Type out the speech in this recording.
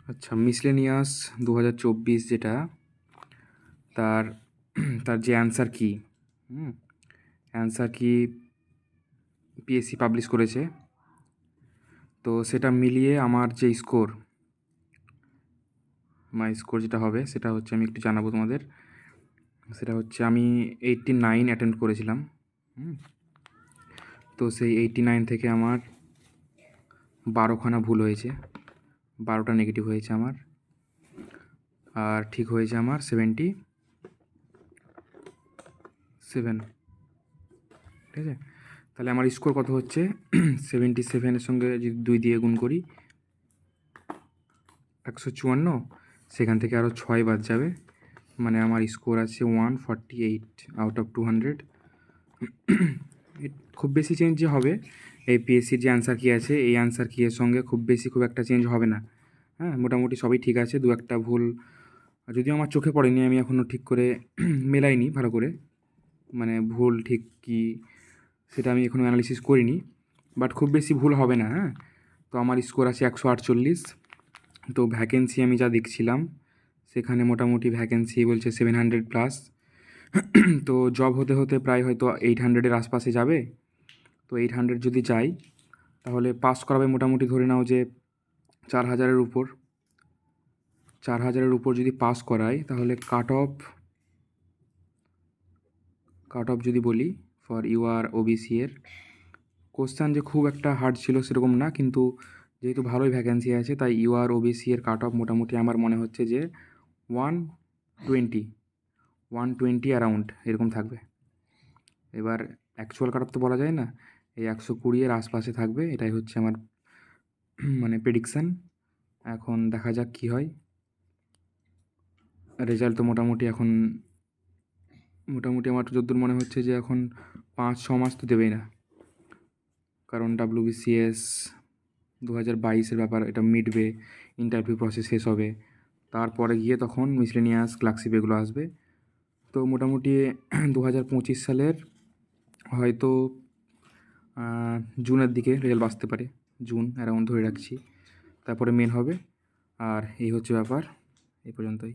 আচ্ছা, মিসলেনিয়াস 2024 যেটা, তার তার যে অ্যান্সার কি, অ্যান্সার কি পিএসসি পাবলিশ করেছে, তো সেটা মিলিয়ে আমার যে স্কোর, মাই স্কোর যেটা হবে সেটা হচ্ছে, আমি একটু জানাবো তোমাদের। সেটা হচ্ছে আমি 89 অ্যাটেম্প্ট করেছিলাম। তো সেই 89 থেকে আমার 12খানা ভুল হয়েছে, 12টা নেগেটিভ হয়েছে আমার, আর ঠিক হয়েছে আমার 77। ঠিক আছে, তাহলে আমার স্কোর কত হচ্ছে? 77-এর সঙ্গে যদি 2 দিয়ে গুণ করি 154, সেখান থেকে আরও 6 বাদ যাবে, মানে আমার স্কোর আছে 148 আউট অফ 200। খুব বেশি চেঞ্জ যে হবে এই পিএসসির যে অ্যান্সার কি আছে, এই অ্যান্সার কি এর সঙ্গে খুব একটা চেঞ্জ হবে না। হ্যাঁ, মোটামুটি সবই ঠিক আছে, 2-1টা ভুল যদিও আমার চোখে পড়েনি, আমি এখনও ঠিক করে মেলাইনি ভালো করে, মানে ভুল ঠিক কি সেটা আমি এখনও অ্যানালিসিস করিনি, বাট খুব বেশি ভুল হবে না। হ্যাঁ, তো আমার স্কোর আছে 148। তো ভ্যাকেন্সি আমি যা দেখছিলাম সেখানে মোটামুটি ভ্যাকেন্সি বলছে 700+। তো জব হতে হতে প্রায় হয়তো 800-এর আশপাশে যাবে। তো 800 যদি যাই তাহলে পাস করাবে মোটামুটি, ধরে নাও যে 4000-এর উপর। 4000-এর উপর যদি পাস করায় তাহলে কাট অফ যদি বলি ফর ইউআর ওবিসি এর, কোশ্চেন যে খুব একটা হার্ড ছিল সেরকম না, কিন্তু যেহেতু ভালোই ভ্যাকেন্সি আছে তাই ইউআর ওবিসি এর কাট অফ মোটামুটি আমার মনে হচ্ছে যে 120 অ্যারাউন্ড এরকম থাকবে। এবার অ্যাকচুয়াল কাট অফ তো বলা যায় না, এই 120-এর আশপাশে থাকবে, এটাই হচ্ছে আমার মানে প্রেডিকশান। এখন দেখা যাক কী হয়। রেজাল্ট তো মোটামুটি আমার যতদূর মনে হচ্ছে যে এখন 5-6 মাস তো দেবেই না, কারণ WBCS 2022-এর ব্যাপার, এটা মিটবে, ইন্টারভিউ প্রসেস শেষ হবে, তারপরে গিয়ে তখন মিসলেনিয়াস ক্লার্কশিপ এগুলো আসবে। তো মোটামুটি 2025 সালের হয়তো জুনের দিকে রেজাল্ট আসতে পারে, জুন অ্যারাউন্ড ধরে রাখছি, তারপরে মেন হবে। আর এই হচ্ছে ব্যাপার, এই পর্যন্তই।